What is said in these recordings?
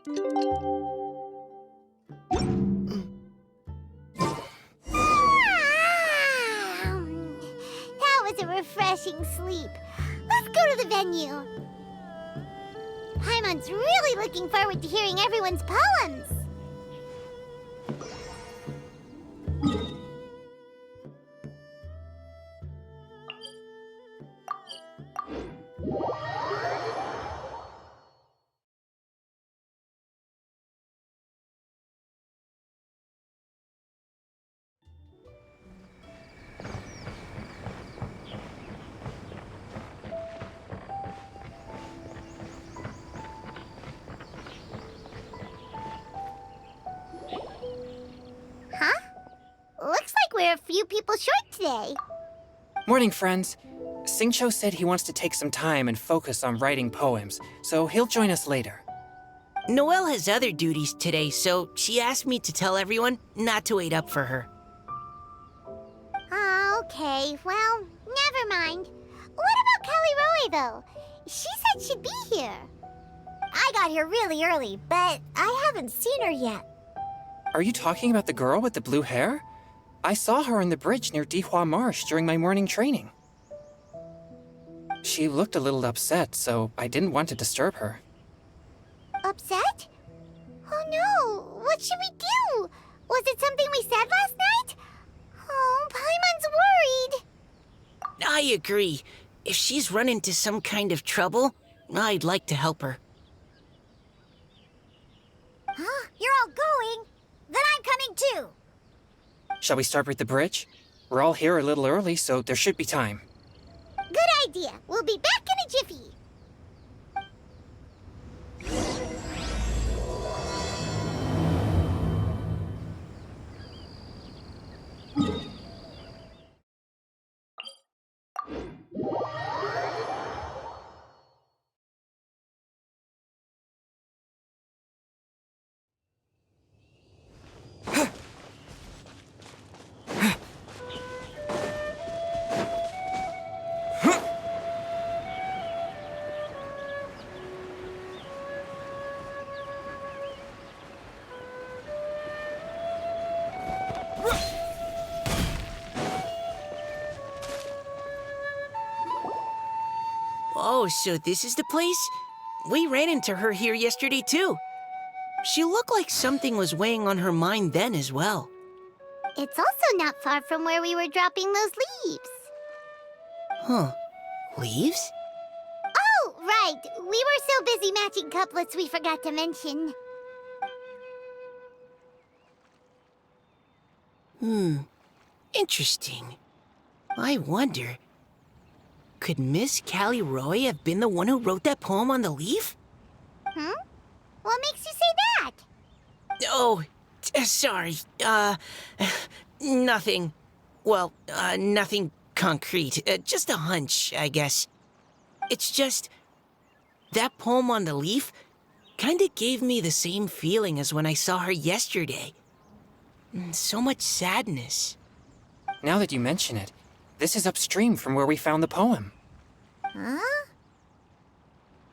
That was a refreshing sleep. Let's go to the venue. Paimon's really looking forward to hearing everyone's poems. Looks like we're a few people short today. Morning, friends. Singcho said he wants to take some time and focus on writing poems, so he'll join us later. Noelle has other duties today, so she asked me to tell everyone not to wait up for her. Oh, okay. Well, never mind. What about Callirhoe, though? She said she'd be here. I got here really early, but I haven't seen her yet. Are you talking about the girl with the blue hair? I saw her on the bridge near Dihua Marsh during my morning training. She looked a little upset, so I didn't want to disturb her. Upset? Oh no, what should we do? Was it something we said last night? Oh, Paimon's worried. I agree. If she's run into some kind of trouble, I'd like to help her. Huh? You're all going? Then I'm coming too. Shall we start with the bridge? We're all here a little early, so there should be time. Good idea. We'll be back in a jiffy. Oh, so this is the place? We ran into her here yesterday, too. She looked like something was weighing on her mind then as well. It's also not far from where we were dropping those leaves. Huh. Leaves? Oh, right. We were so busy matching couplets we forgot to mention. Interesting. I wonder, could Miss Callirhoe have been the one who wrote that poem on the leaf? What makes you say that? Oh, sorry. Nothing. Well, nothing concrete. Just a hunch, I guess. It's just, that poem on the leaf kinda gave me the same feeling as when I saw her yesterday. So much sadness. Now that you mention it, this is upstream from where we found the poem. Huh?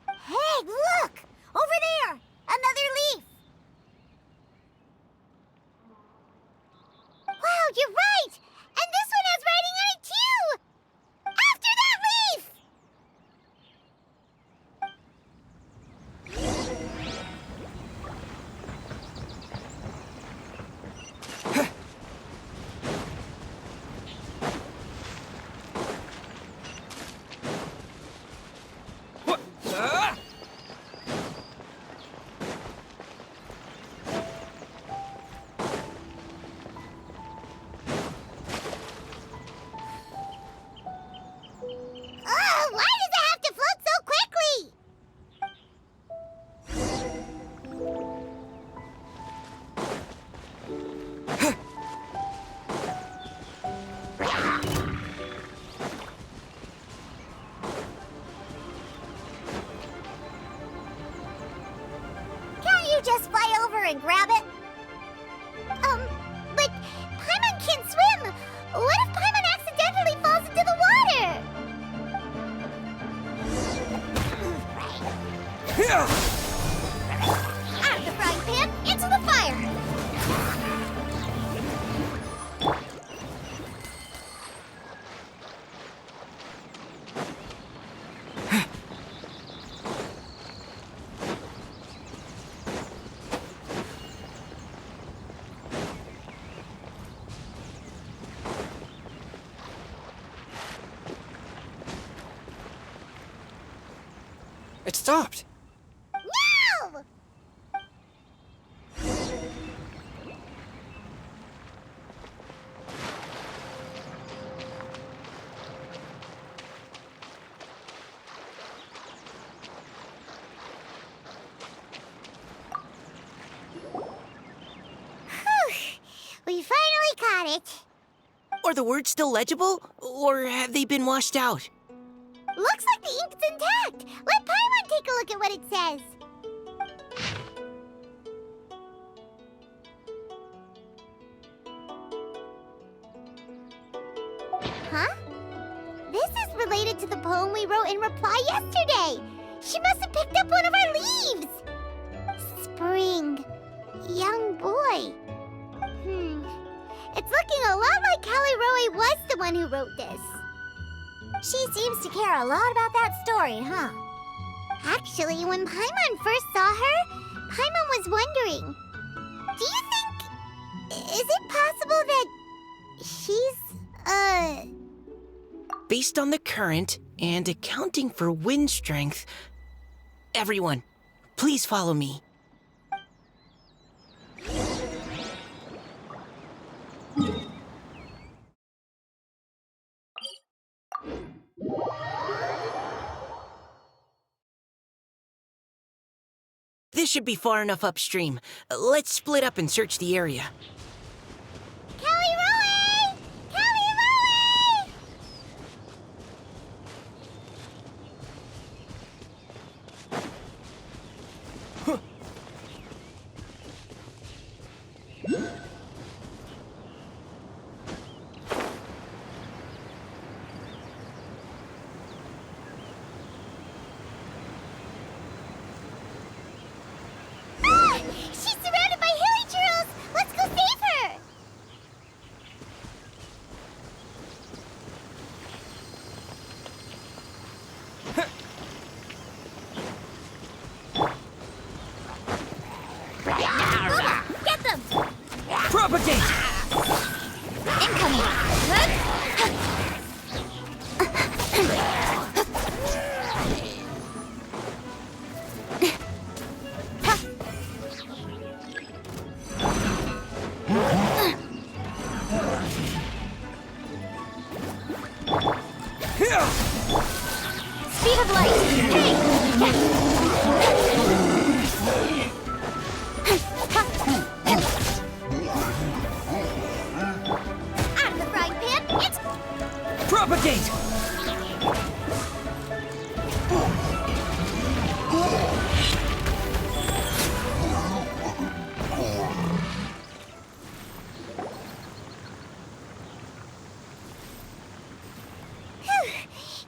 Hey, look! Over there! Another leaf! Wow, you're right! And this one has writing on it too! After that leaf! Why does it have to float so quickly? Can't you just fly over and grab it? But Paimon can't swim. What if Paimon accidentally falls into the water? pan into the fire! It stopped. No! We finally caught it. Are the words still legible, or have they been washed out? Looks like the ink's intact. Let Paimon take a look at what it says. Huh? This is related to the poem we wrote in reply yesterday. She must have picked up one of our leaves. Spring. Young boy. It's looking a lot like Callirhoe was the one who wrote this. She seems to care a lot about that story, huh? Actually, when Paimon first saw her, Paimon was wondering, do you think... is it possible that she's, Based on the current and accounting for wind strength, everyone, please follow me. This should be far enough upstream. Let's split up and search the area. Callirhoe! Callirhoe! She's surrounded by Hilichurls! Let's go save her! Get them! Propagate! Incoming! Speed of light! Out of the frying pan, it's... Propagate!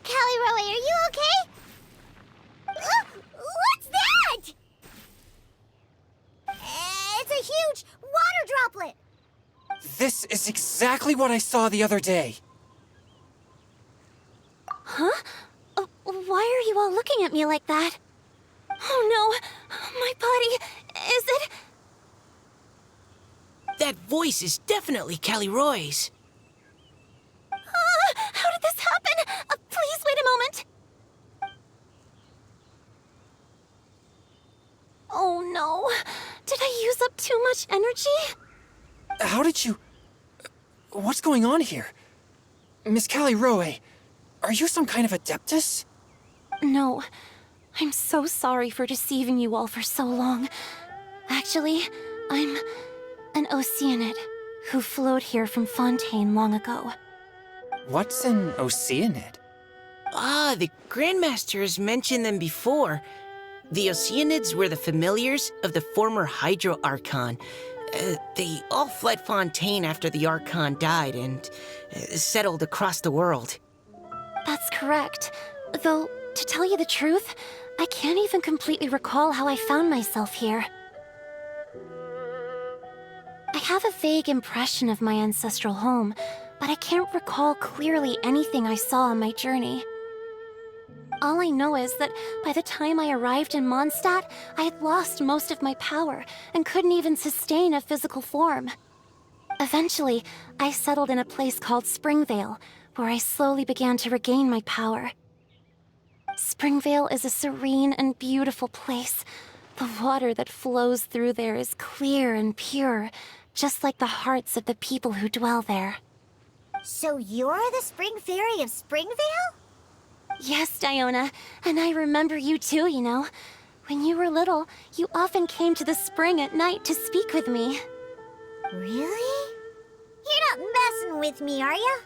Callirhoe, are you okay? What's that? It's a huge water droplet. This is exactly what I saw the other day. Huh? Why are you all looking at me like that? Oh no, my body, is it? That voice is definitely Callirhoe's. How did this happen? Please wait a moment. Oh no, did I use up too much energy? How did you... What's going on here? Miss Callirhoe, are you some kind of adeptus? No, I'm so sorry for deceiving you all for so long. Actually, I'm an Oceanid who flowed here from Fontaine long ago. What's an Oceanid? Ah, the Grandmaster has mentioned them before. The Oceanids were the familiars of the former Hydro Archon. They all fled Fontaine after the Archon died and settled across the world. That's correct. Though, to tell you the truth, I can't even completely recall how I found myself here. have a vague impression of my ancestral home, but I can't recall clearly anything I saw on my journey. All I know is that by the time I arrived in Mondstadt, I had lost most of my power and couldn't even sustain a physical form. Eventually, I settled in a place called Springvale, where I slowly began to regain my power. Springvale is a serene and beautiful place. The water that flows through there is clear and pure, just like the hearts of the people who dwell there. So you're the Spring Fairy of Springvale? Yes, Diona, and I remember you too, you know. When you were little, you often came to the spring at night to speak with me. Really? You're not messing with me, are ya?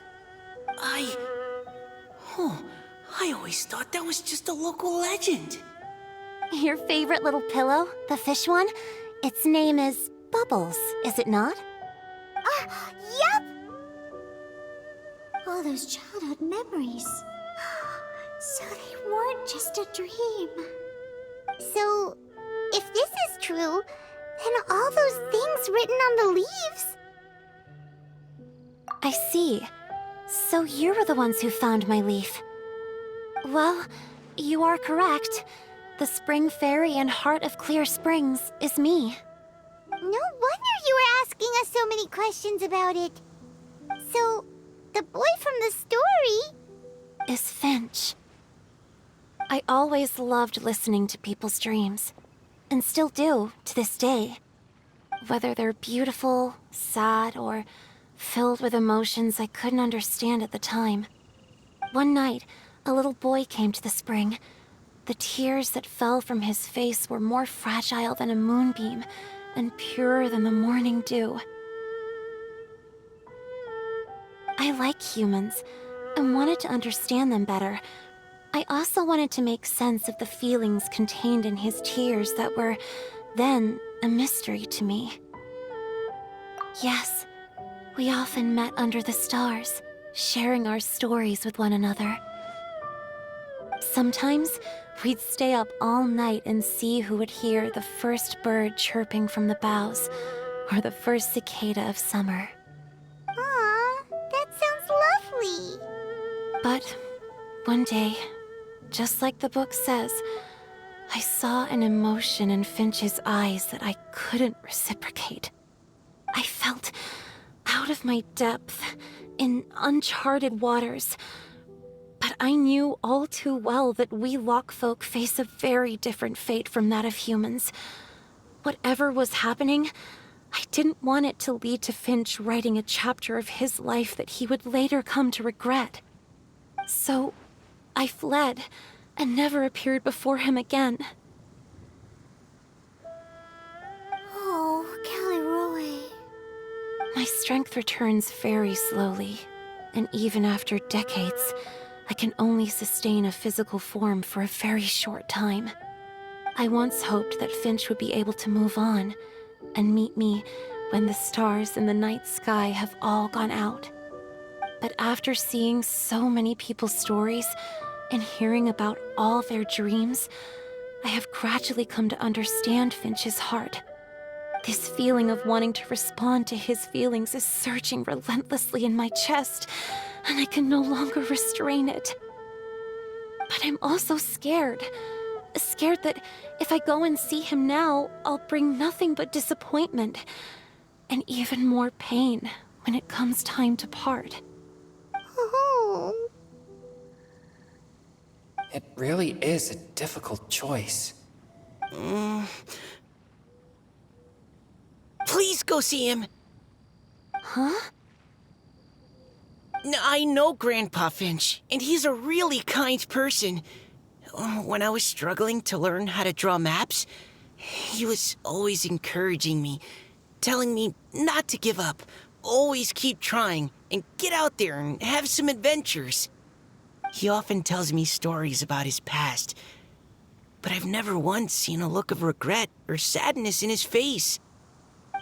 I always thought that was just a local legend. Your favorite little pillow, the fish one? Its name is Bubbles, is it not? Yep! All those childhood memories. So they weren't just a dream. So, if this is true, then all those things written on the leaves... I see. So you were the ones who found my leaf. Well, you are correct. The Spring Fairy and Heart of Clear Springs is me. No wonder you were asking us so many questions about it. So, the boy from the story... is Finch. I always loved listening to people's dreams, and still do to this day. Whether they're beautiful, sad, or filled with emotions I couldn't understand at the time. One night, a little boy came to the spring. The tears that fell from his face were more fragile than a moonbeam, and purer than the morning dew. I like humans, and wanted to understand them better. I also wanted to make sense of the feelings contained in his tears that were, then, a mystery to me. Yes, we often met under the stars, sharing our stories with one another. Sometimes, we'd stay up all night and see who would hear the first bird chirping from the boughs, or the first cicada of summer. Aw, that sounds lovely. But one day, just like the book says, I saw an emotion in Finch's eyes that I couldn't reciprocate. I felt out of my depth, in uncharted waters. But I knew all too well that we Lockfolk face a very different fate from that of humans. Whatever was happening, I didn't want it to lead to Finch writing a chapter of his life that he would later come to regret. So, I fled, and never appeared before him again. Oh, Callirhoe. My strength returns very slowly, and even after decades, I can only sustain a physical form for a very short time. I once hoped that Finch would be able to move on, and meet me when the stars in the night sky have all gone out. But after seeing so many people's stories, and hearing about all their dreams, I have gradually come to understand Finch's heart. This feeling of wanting to respond to his feelings is surging relentlessly in my chest, and I can no longer restrain it. But I'm also scared. Scared that if I go and see him now, I'll bring nothing but disappointment, and even more pain when it comes time to part. Oh. It really is a difficult choice. Please go see him. Huh? I know Grandpa Finch, and he's a really kind person. When I was struggling to learn how to draw maps, he was always encouraging me, telling me not to give up, always keep trying, and get out there and have some adventures. He often tells me stories about his past, but I've never once seen a look of regret or sadness in his face.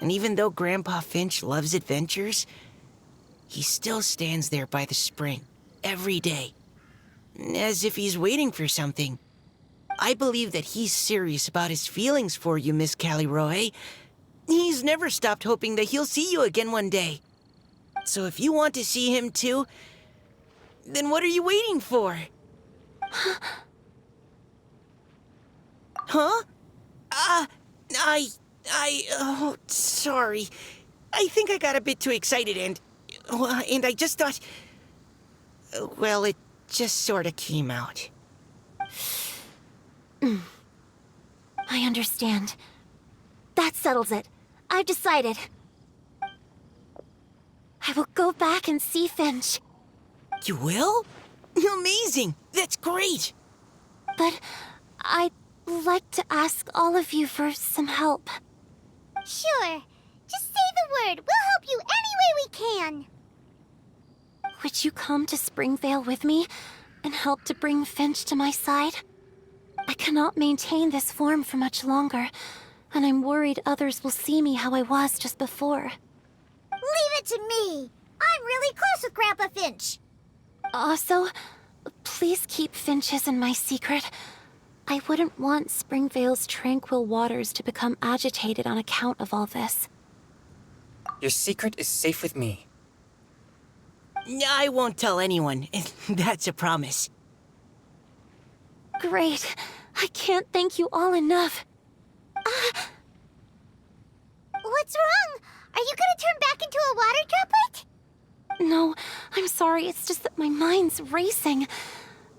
And even though Grandpa Finch loves adventures, he still stands there by the spring, every day, as if he's waiting for something. I believe that he's serious about his feelings for you, Miss Callirhoe, He's never stopped hoping that he'll see you again one day. So if you want to see him too, then what are you waiting for? Huh? Oh, sorry. I think I got a bit too excited and I just thought, well, it just sort of came out. I understand. That settles it. I've decided. I will go back and see Finch. You will? Amazing! That's great! But I'd like to ask all of you for some help. Sure. Just say the word. We'll help you any way we can. Would you come to Springvale with me and help to bring Finch to my side? I cannot maintain this form for much longer, and I'm worried others will see me how I was just before. Leave it to me. I'm really close with Grandpa Finch. Also, please keep Finch's in my secret. I wouldn't want Springvale's tranquil waters to become agitated on account of all this. Your secret is safe with me. I won't tell anyone. That's a promise. Great. I can't thank you all enough. What's wrong? Are you gonna turn back into a water droplet? No, I'm sorry. It's just that my mind's racing.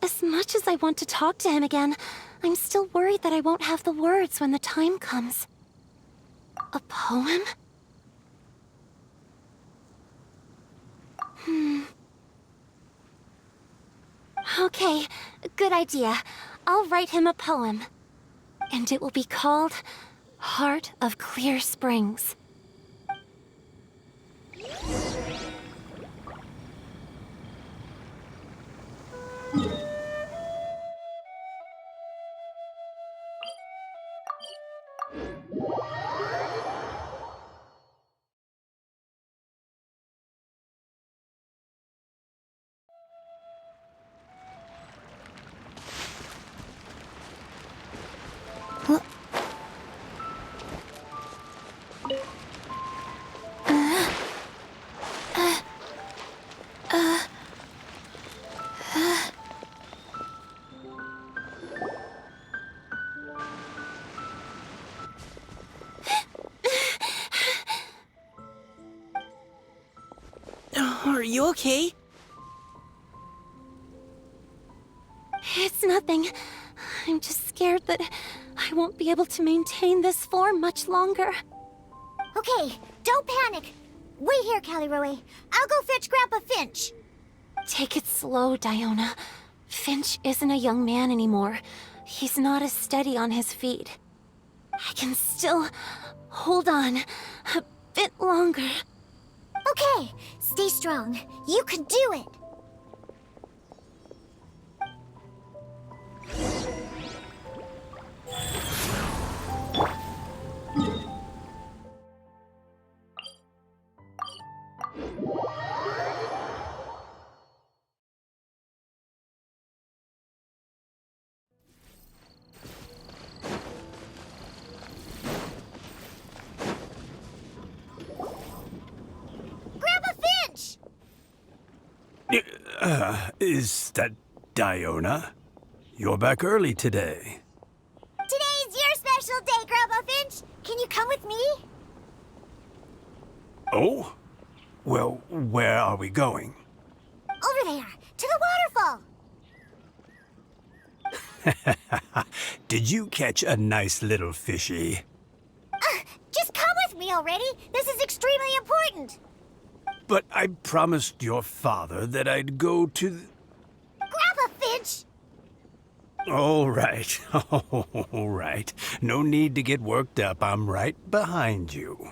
As much as I want to talk to him again, I'm still worried that I won't have the words when the time comes. A poem? Okay, good idea. I'll write him a poem. And it will be called Heart of Clear Springs. Are you okay? It's nothing. I'm just scared that I won't be able to maintain this form much longer. Okay, don't panic. Wait here, Callirhoe. I'll go fetch Grandpa Finch. Take it slow, Diona. Finch isn't a young man anymore. He's not as steady on his feet. I can still hold on a bit longer. Okay, stay strong. You can do it. Grandpa Finch! Is that Diona? You're back early today. Today's your special day, Grandpa Finch. Can you come with me? Oh? Well, where are we going? Over there, to the waterfall. Did you catch a nice little fishy? Just come with me already. This is extremely important. But I promised your father that I'd go to... Grandpa Finch! All right, all right. No need to get worked up. I'm right behind you.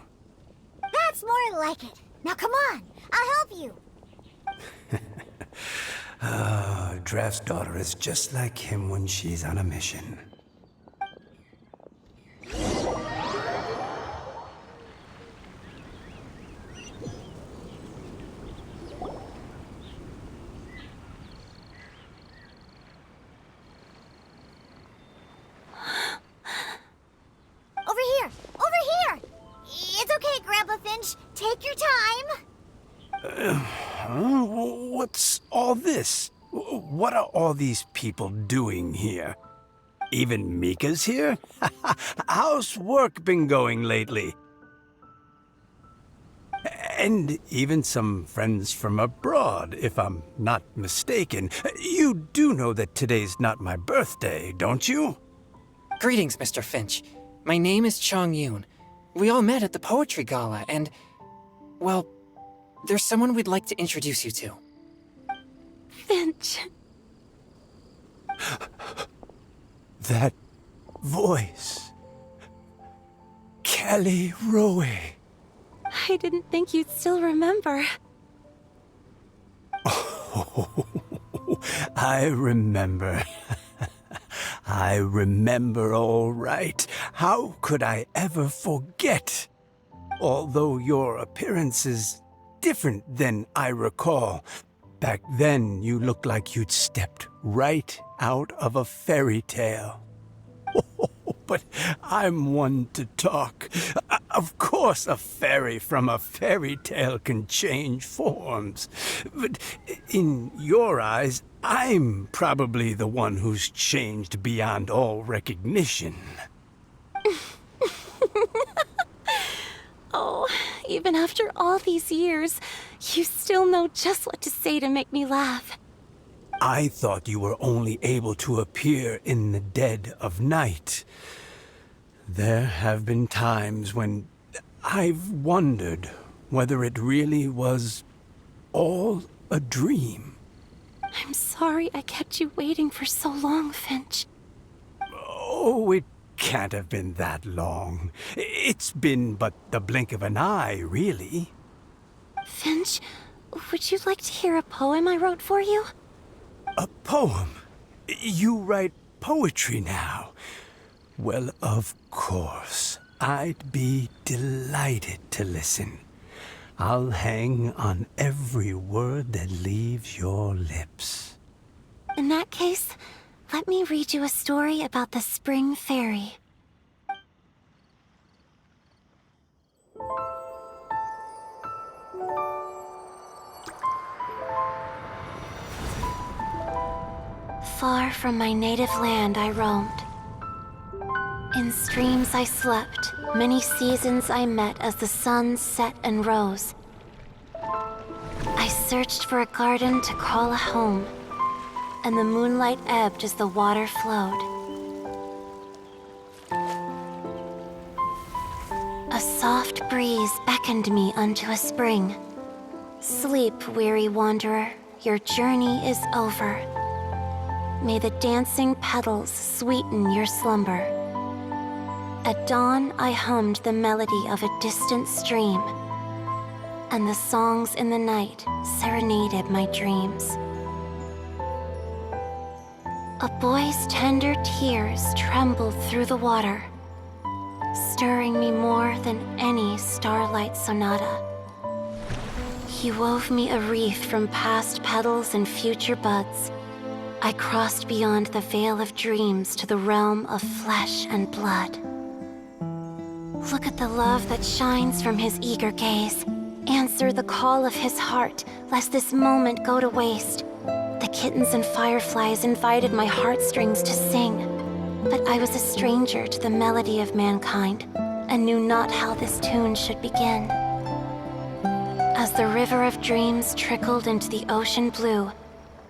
That's more like it. Now come on, I'll help you. Draft's daughter is just like him when she's on a mission. Over here! Over here! What's all this? What are all these people doing here? Even Mika's here? How's work been going lately? And even some friends from abroad, if I'm not mistaken. You do know that today's not my birthday, don't you? Greetings, Mr. Finch. My name is Chongyun. We all met at the poetry gala, and, well, there's someone we'd like to introduce you to. Finch. That voice. Callirhoe. I didn't think you'd still remember. Oh, I remember. I remember all right. How could I ever forget? Although your appearance is different than I recall. Back then, you looked like you'd stepped right out of a fairy tale. But I'm one to talk. Of course, a fairy from a fairy tale can change forms. But in your eyes, I'm probably the one who's changed beyond all recognition. Oh, even after all these years, you still know just what to say to make me laugh. I thought you were only able to appear in the dead of night. There have been times when I've wondered whether it really was all a dream. I'm sorry I kept you waiting for so long, Finch. Oh, it can't have been that long. It's been but the blink of an eye, really. Finch, would you like to hear a poem I wrote for you? A poem? You write poetry now? Well, of course. I'd be delighted to listen. I'll hang on every word that leaves your lips. In that case, let me read you a story about the spring fairy. Far from my native land I roamed. In streams I slept, many seasons I met as the sun set and rose. I searched for a garden to call a home, and the moonlight ebbed as the water flowed. A soft breeze beckoned me unto a spring. Sleep, weary wanderer, your journey is over. May the dancing petals sweeten your slumber. At dawn, I hummed the melody of a distant stream, and the songs in the night serenaded my dreams. A boy's tender tears trembled through the water, stirring me more than any starlight sonata. He wove me a wreath from past petals and future buds. I crossed beyond the veil of dreams to the realm of flesh and blood. Look at the love that shines from his eager gaze. Answer the call of his heart, lest this moment go to waste. The kittens and fireflies invited my heartstrings to sing, but I was a stranger to the melody of mankind, and knew not how this tune should begin. As the river of dreams trickled into the ocean blue,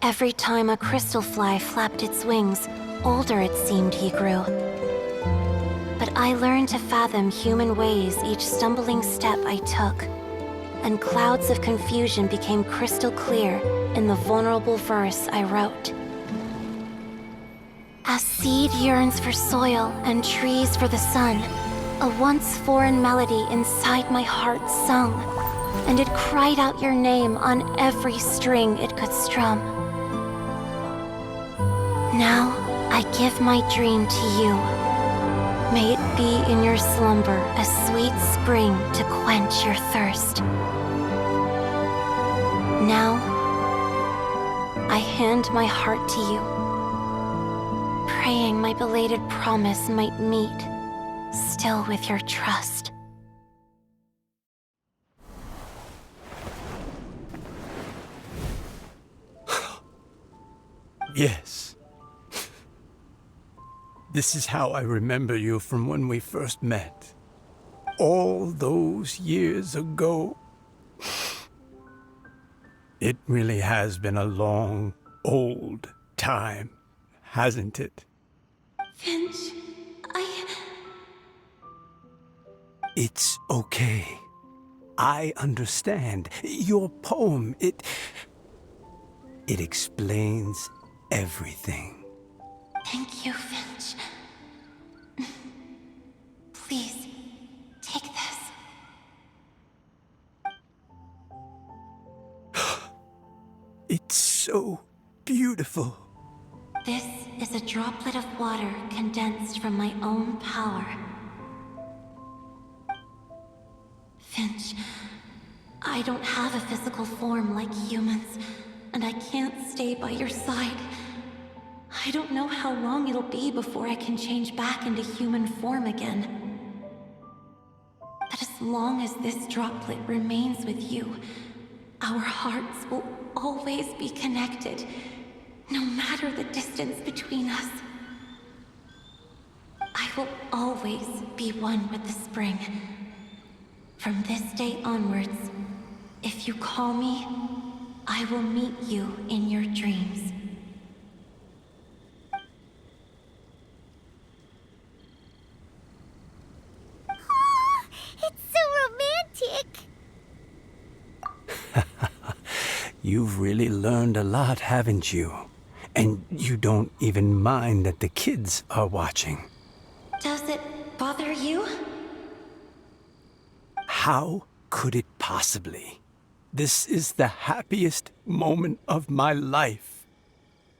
every time a crystal fly flapped its wings, older it seemed he grew. But I learned to fathom human ways each stumbling step I took, and clouds of confusion became crystal clear in the vulnerable verse I wrote. As seed yearns for soil and trees for the sun, a once foreign melody inside my heart sung, and it cried out your name on every string it could strum. Now I give my dream to you. May it be in your slumber a sweet spring to quench your thirst. Now, I hand my heart to you, praying my belated promise might meet, still with your trust. Yes. This is how I remember you from when we first met. All those years ago. It really has been a long, old time, hasn't it? Finch, It's okay. I understand. Your poem, it explains everything. Thank you, Finch. Please, take this. It's so beautiful. This is a droplet of water condensed from my own power. Finch, I don't have a physical form like humans, and I can't stay by your side. I don't know how long it'll be before I can change back into human form again. But as long as this droplet remains with you, our hearts will always be connected, no matter the distance between us. I will always be one with the spring. From this day onwards, if you call me, I will meet you in your dreams. Oh, it's so romantic. You've really learned a lot, haven't you? And you don't even mind that the kids are watching. Does it bother you? How could it possibly? This is the happiest moment of my life.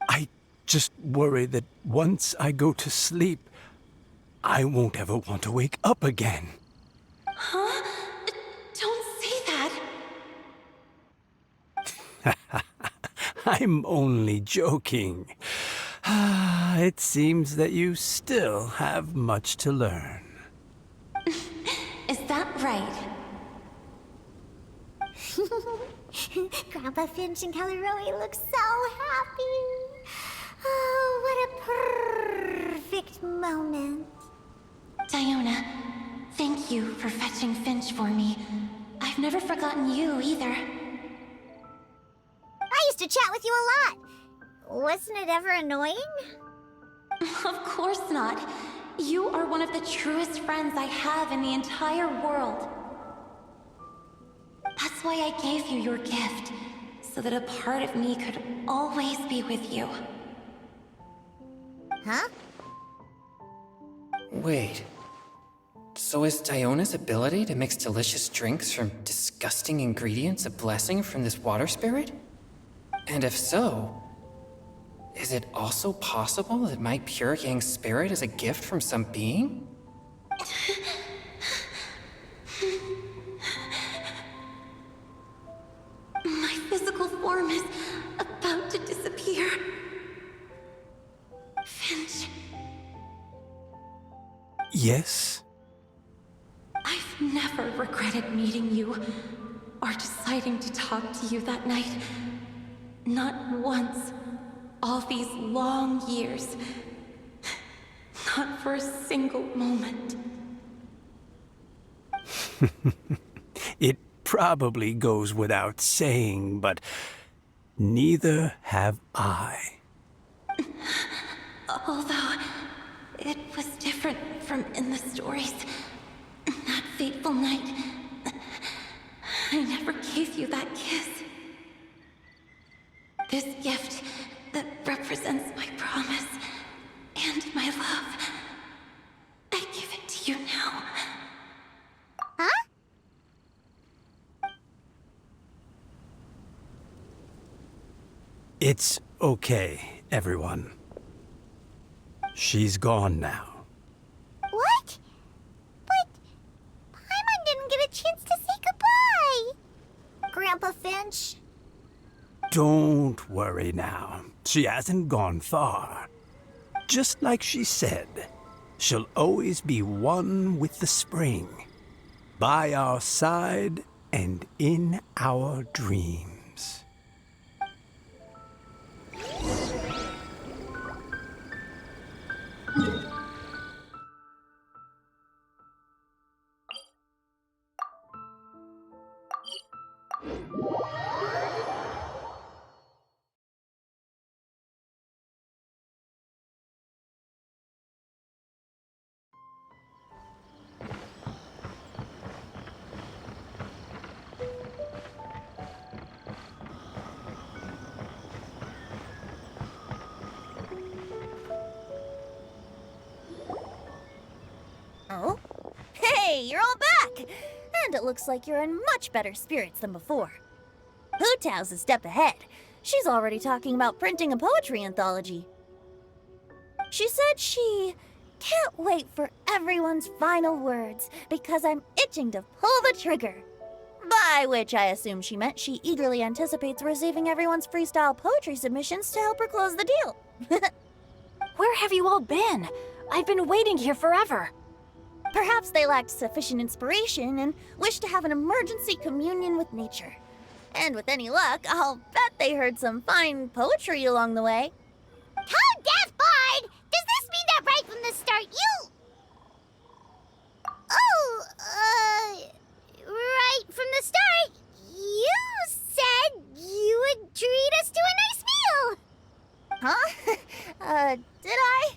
I just worry that once I go to sleep, I won't ever want to wake up again. Huh? Don't say that. I'm only joking. It seems that you still have much to learn. Is that right? Grandpa Finch and Callirhoe look so happy. Oh, what a perfect moment. Diona, thank you for fetching Finch for me. I've never forgotten you either. I used to chat with you a lot. Wasn't it ever annoying? Of course not. You are one of the truest friends I have in the entire world. That's why I gave you your gift, so that a part of me could always be with you. Huh? Wait. So is Diona's ability to mix delicious drinks from disgusting ingredients a blessing from this water spirit? And if so, is it also possible that my pure yang spirit is a gift from some being? My physical form is about to disappear. Finch, Yes? I've never regretted meeting you, or deciding to talk to you that night. Not once. All these long years. Not for a single moment. It probably goes without saying, but neither have I. Although, it was different from in the stories. That fateful night, I never gave you that kiss. This gift that represents my promise and my love, I give it to you now. Huh? It's okay, everyone. She's gone now. What? But Paimon didn't get a chance to say goodbye. Grandpa Finch. Don't worry now. She hasn't gone far. Just like she said, she'll always be one with the spring. By our side and in our dreams. you're all back! And it looks like you're in much better spirits than before. Hootow's a step ahead. She's already talking about printing a poetry anthology. She said she can't wait for everyone's final words because I'm itching to pull the trigger. By which I assume she meant she eagerly anticipates receiving everyone's freestyle poetry submissions to help her close the deal. Where have you all been? I've been waiting here forever. Perhaps they lacked sufficient inspiration and wished to have an emergency communion with nature. And with any luck, I'll bet they heard some fine poetry along the way. Code Death Bard! Does this mean that right from the start you... Oh, right from the start, you said you would treat us to a nice meal! Huh? Did I?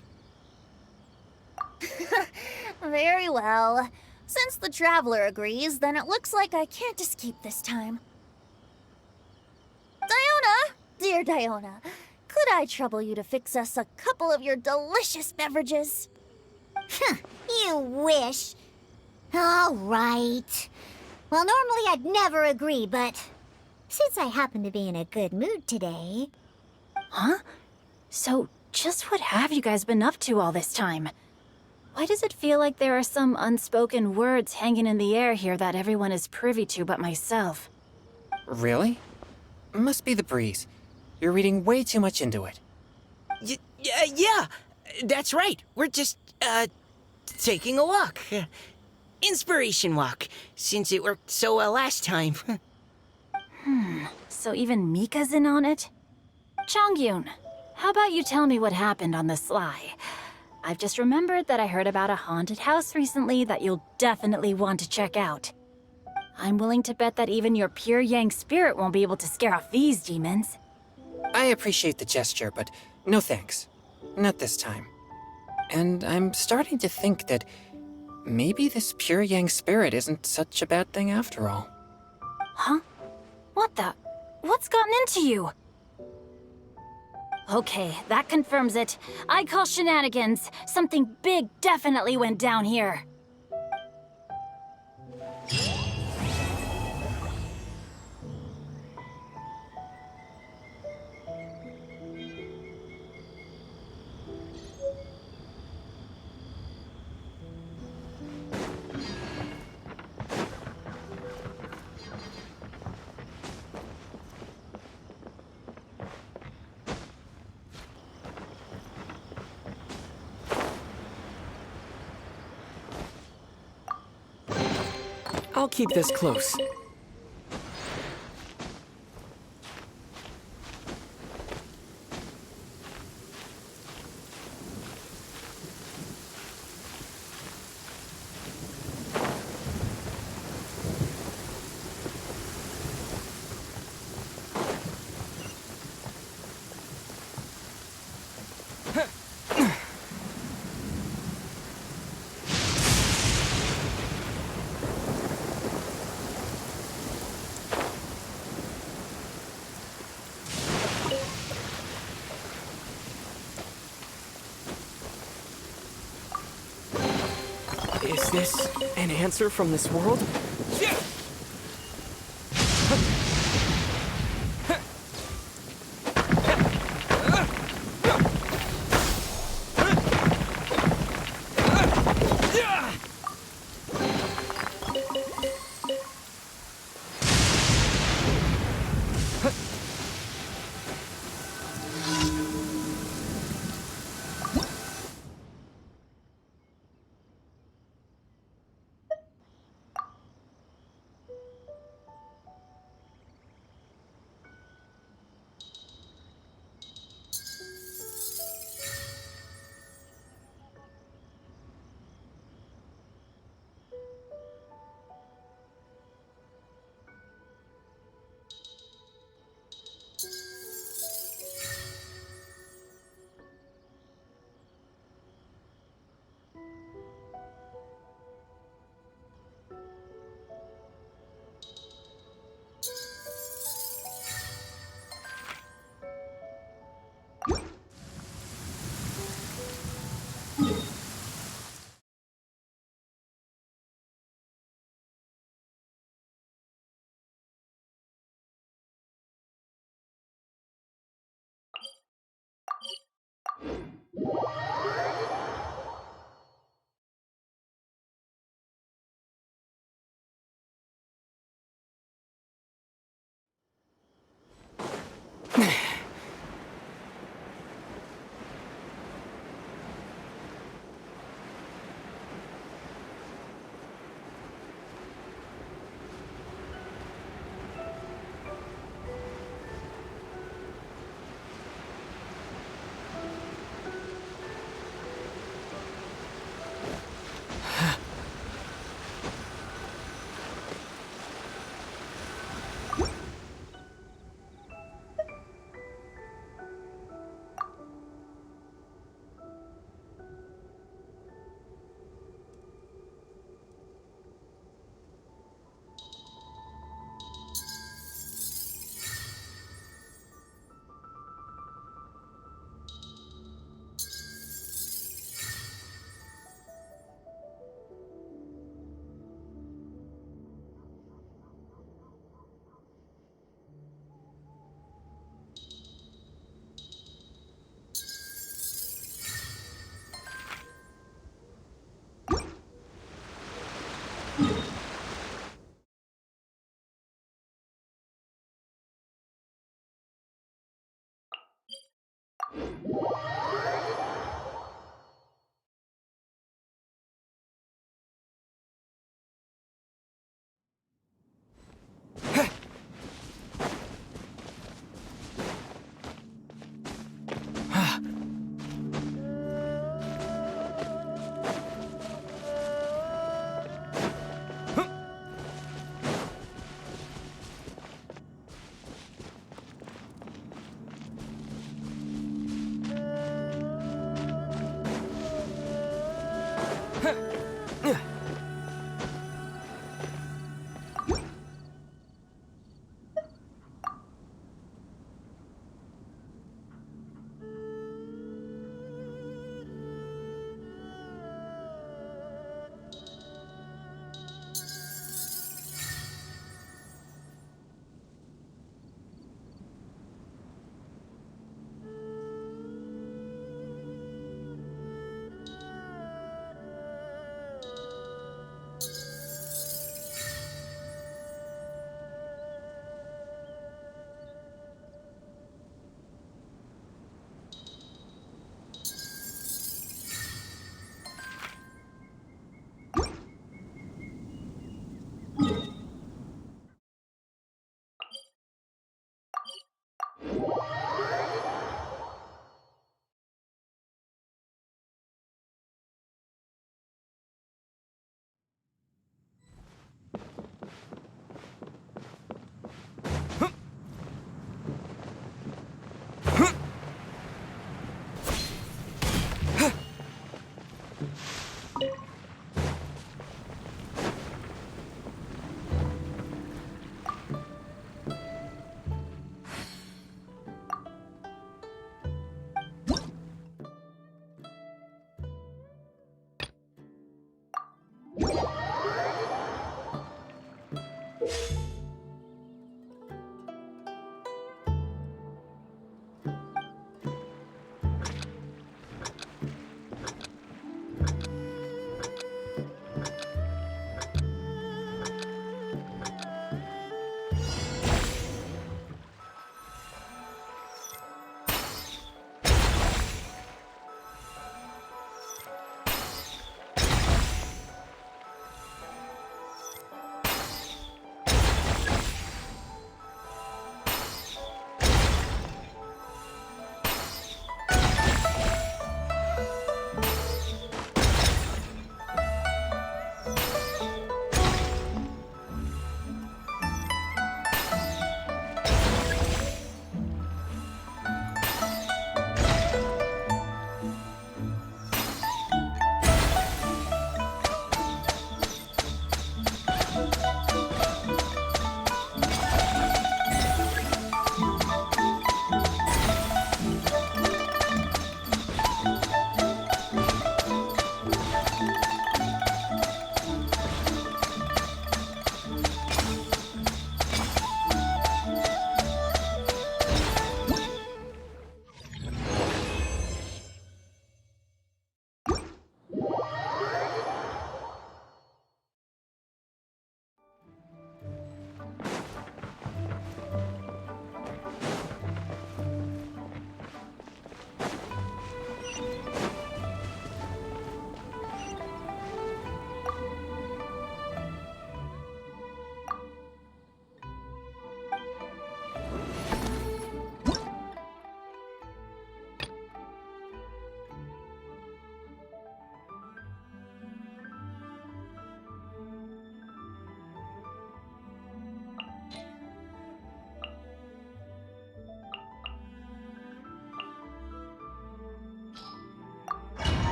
Very well. Since the Traveler agrees, then it looks like I can't escape this time. Diona! Dear Diona, could I trouble you to fix us a couple of your delicious beverages? You wish. All right. Well, normally I'd never agree, but since I happen to be in a good mood today... Huh? So, just what have you guys been up to all this time? Why does it feel like there are some unspoken words hanging in the air here that everyone is privy to but myself? Really? Must be the breeze. You're reading way too much into it. Yeah, that's right. We're just, taking a walk. Inspiration walk, since it worked so well last time. So even Mika's in on it? Chongyun, how about you tell me what happened on the sly? I've just remembered that I heard about a haunted house recently that you'll definitely want to check out. I'm willing to bet that even your pure Yang spirit won't be able to scare off these demons. I appreciate the gesture, but no thanks. Not this time. And I'm starting to think that maybe this pure Yang spirit isn't such a bad thing after all. Huh? What the? What's gotten into you? Okay, that confirms it. I call shenanigans. Something big definitely went down here. I'll keep this close. Is this an answer from this world?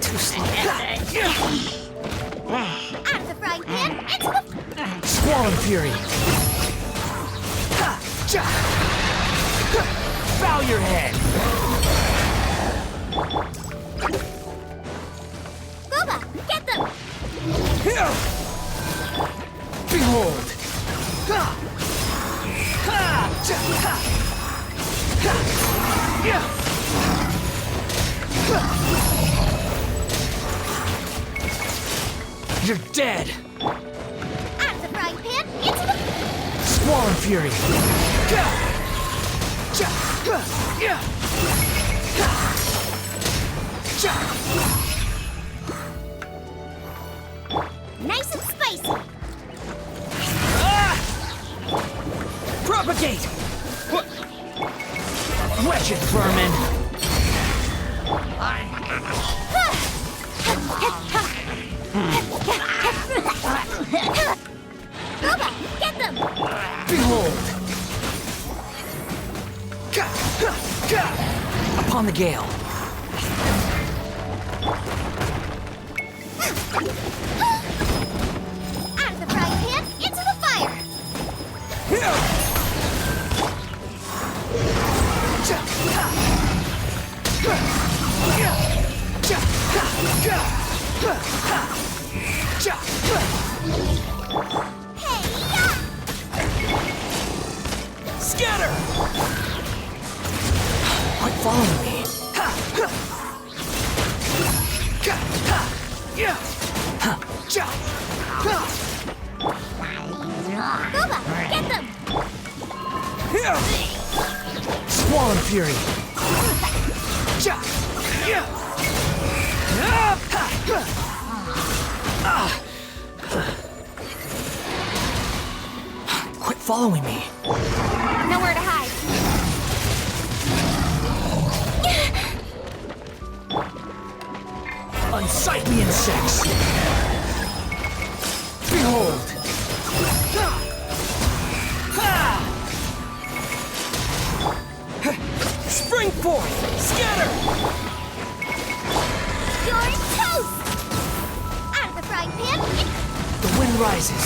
Too slow. Out of the frying pan, into the... Swollen Fury. Bow your head. Boba, get them! Behold. You're dead. Out of the frying pan, into the... Swollen Fury. Nice and spicy! Propagate! Wretched vermin! Boba, get them! Behold! Upon the gale. Out of the frying pan, into the fire! Hey-ya! Scatter! Quit following me. Boba, get them! Swollen Fury. Quit following me. Nowhere to hide. Unsightly insects. Behold. Spring forth! Scatter! You're toast! Out of the frying pan, The wind rises.